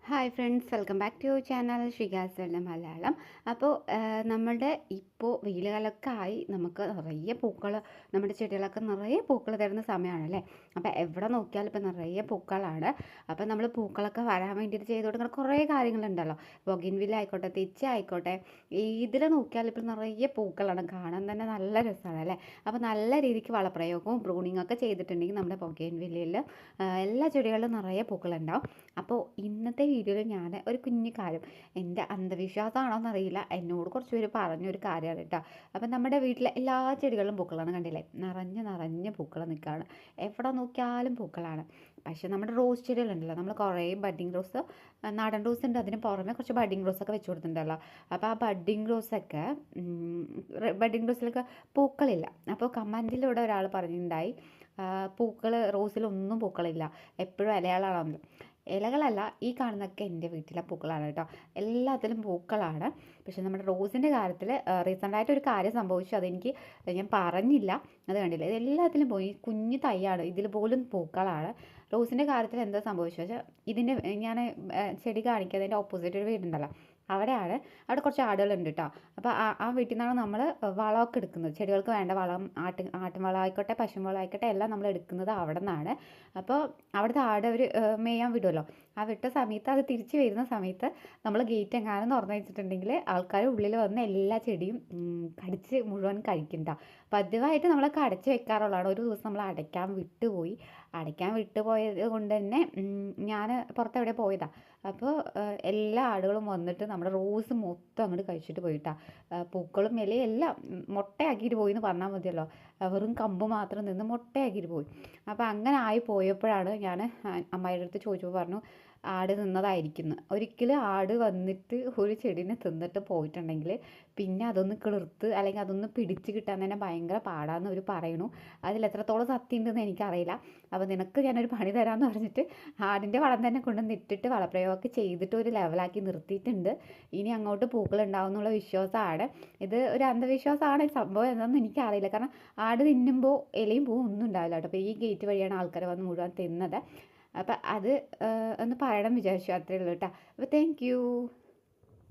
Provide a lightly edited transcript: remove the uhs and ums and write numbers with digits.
Hi friends, welcome back to your channel Shigas വെള്ളം മലയാളം. അപ്പോൾ നമ്മളുടെ ഇപ്പോൾ വെയിലുകാലമൊക്കെ ആയി, നമുക്ക് നിറയെ പൂക്കൾ, നമ്മുടെ ചെടികളൊക്കെ നിറയെ പൂക്കൾ തരുന്ന സമയമാണല്ലേ. അപ്പോൾ എവിടെ നോക്കിയാലും ഇപ്പോൾ നിറയെ പൂക്കളാണ്. അപ്പോൾ നമ്മൾ പൂക്കളൊക്കെ വരാൻ വേണ്ടിയിട്ട് ചെയ്ത് കൊടുക്കുന്ന കുറേ കാര്യങ്ങളുണ്ടല്ലോ. ബൊഗെയിൻവില്ല ആയിക്കോട്ടെ, തെച്ചി ആയിക്കോട്ടെ, ഇതിൽ നോക്കിയാൽ ഇപ്പോൾ നിറയെ പൂക്കളാണ്. കാണാൻ തന്നെ നല്ല രസമാണ് അല്ലേ. അപ്പോൾ നല്ല രീതിക്ക് വളപ്രയോഗവും പ്രൂണിങ്ങും ഒക്കെ ചെയ്തിട്ടുണ്ടെങ്കിൽ നമ്മുടെ ബൊഗെയിൻവില്ലയിൽ എല്ലാ ചെടികളിലും നിറയെ പൂക്കളുണ്ടാവും. അപ്പോൾ ഇന്നത്തെ വീഡിയോയിൽ ഞാൻ ഒരു കുഞ്ഞു കാര്യം, എൻ്റെ അന്ധവിശ്വാസമാണോയെന്നറിയില്ല, എന്നോട് കുറച്ച് പേര് പറഞ്ഞൊരു കാര്യമാണ് കേട്ടോ. അപ്പം നമ്മുടെ വീട്ടിലെ എല്ലാ ചെടികളിലും പൂക്കളാണ്, കണ്ടില്ലേ, നിറഞ്ഞ് നിറഞ്ഞ് പൂക്കൾ നിൽക്കുകയാണ്. എവിടെ നോക്കിയാലും പൂക്കളാണ്. പക്ഷേ നമ്മുടെ റോസ് ചെടികളുണ്ടല്ലോ, നമ്മൾ കുറേ ബഡ്ഡിങ് റോസ്, നാടൻ റോസ് ഉണ്ട്, അതിന് പുറമെ കുറച്ച് ബഡ്ഡിങ് റോസൊക്കെ വെച്ച് കൊടുത്തിട്ടുണ്ടല്ലോ. അപ്പോൾ ആ ബഡ്ഡിങ് റോസൊക്കെ ബഡ്ഡിങ് റോസിലൊക്കെ പൂക്കളില്ല. അപ്പോൾ കമൻറ്റിലൂടെ ഒരാൾ പറഞ്ഞിട്ടുണ്ടായി, പൂക്കൾ റോസിലൊന്നും പൂക്കളില്ല, എപ്പോഴും ഇലകളാണെന്ന്. ഇലകളല്ല, ഈ കാണുന്നതൊക്കെ എൻ്റെ വീട്ടിലെ പൂക്കളാണ് കേട്ടോ. എല്ലാത്തിലും പൂക്കളാണ്. പക്ഷെ നമ്മുടെ റോസിൻ്റെ കാര്യത്തിൽ റീസെൻ്റായിട്ട് ഒരു കാര്യം സംഭവിച്ചു, അതെനിക്ക് ഞാൻ പറഞ്ഞില്ല. അത് കണ്ടില്ല, ഇത് എല്ലാത്തിലും പോയി, കുഞ്ഞു തൈയാണ്, ഇതിൽ പോലും പൂക്കളാണ്. റോസിൻ്റെ കാര്യത്തിൽ എന്താ സംഭവിച്ചു വെച്ചാൽ, ഇതിൻ്റെ ഞാൻ ചെടി കാണിക്കാതെ ഓപ്പോസിറ്റ് ഒരു വീടുണ്ടല്ലോ, അവിടെയാണ്. അവിടെ കുറച്ച് ആടുകളുണ്ട് കേട്ടോ. അപ്പോൾ ആ വീട്ടിൽ നിന്നാണ് നമ്മൾ വളമൊക്കെ എടുക്കുന്നത്. ചെടികൾക്ക് വേണ്ട വളം, ആട്ടിൻ വളം ആയിക്കോട്ടെ, പശു വളം ആയിക്കോട്ടെ, എല്ലാം നമ്മൾ എടുക്കുന്നത് അവിടെ നിന്നാണ്. അപ്പോൾ അവിടുത്തെ ആട് അവർ മേയാൻ വിടുമല്ലോ. ആ വിട്ട സമയത്ത്, അത് തിരിച്ച് വരുന്ന സമയത്ത് നമ്മൾ ഗേറ്റ് എങ്ങാനും തുറന്നു വെച്ചിട്ടുണ്ടെങ്കിൽ ആൾക്കാർ ഉള്ളിൽ വന്ന് എല്ലാ ചെടിയും കടിച്ച് മുഴുവൻ കഴിക്കണ്ട. പതിവായിട്ട് നമ്മളൊക്കെ അടച്ച് വെക്കാറുള്ളതാണ്. ഒരു ദിവസം നമ്മൾ അടയ്ക്കാൻ വിട്ടുപോയത് കൊണ്ട് തന്നെ ഞാൻ പുറത്തെവിടെ പോയതാണ്. അപ്പോൾ എല്ലാ ആടുകളും വന്നിട്ട് നമ്മുടെ റോസ് മൊത്തം അങ്ങോട്ട് കഴിച്ചിട്ട് പോയിട്ടാ. പൂക്കളും ഇലയും എല്ലാം മുട്ടയാക്കിയിട്ട് പോയി എന്ന് പറഞ്ഞാൽ മതിയല്ലോ. വെറും കമ്പ് മാത്രം നിന്ന് മുട്ടയാക്കിയിട്ട് പോയി. അപ്പോൾ അങ്ങനെ ആയി പോയപ്പോഴാണ് ഞാൻ അമ്മായിയുടെ അടുത്ത് ചോദിച്ചപ്പോൾ പറഞ്ഞു, ആട് തിന്നതായിരിക്കുന്നു. ഒരിക്കലും ആട് വന്നിട്ട് ഒരു ചെടീനെ തിന്നിട്ട് പോയിട്ടുണ്ടെങ്കിൽ പിന്നെ അതൊന്ന് കിളിർത്ത് അല്ലെങ്കിൽ അതൊന്ന് പിടിച്ച് കിട്ടാൻ തന്നെ ഭയങ്കര പാടാന്ന് അവർ പറയണു. അതിൽ എത്രത്തോളം സത്യം ഉണ്ടെന്ന് എനിക്കറിയില്ല. അപ്പോൾ നിനക്ക് ഞാനൊരു പണി തരാമെന്ന് പറഞ്ഞിട്ട് ആടിൻ്റെ വളം തന്നെ കൊണ്ടുവന്നിട്ടിട്ട് വളപ്രയോഗമൊക്കെ ചെയ്തിട്ട് ഒരു ലെവലാക്കി നിർത്തിയിട്ടുണ്ട്. ഇനി അങ്ങോട്ട് പൂക്കൾ ഉണ്ടാവും എന്നുള്ള വിശ്വാസമാണ്. ഇത് ഒരു അന്ധവിശ്വാസമാണ്, സംഭവം എന്താണെന്ന് എനിക്കറിയില്ല. കാരണം ആട് തിന്നുമ്പോൾ ഇലയും പൂവും ഒന്നും ഉണ്ടാവില്ല കേട്ടോ. അപ്പോൾ ഈ ഗേറ്റ് വഴിയാണ് ആൾക്കാർ വന്ന് മുഴുവൻ തിന്നത്. അപ്പം അത് ഒന്ന് പറയണം വിചാരിച്ചു, അത്രയേ ഉള്ളൂ കേട്ടോ. അപ്പോൾ താങ്ക് യു.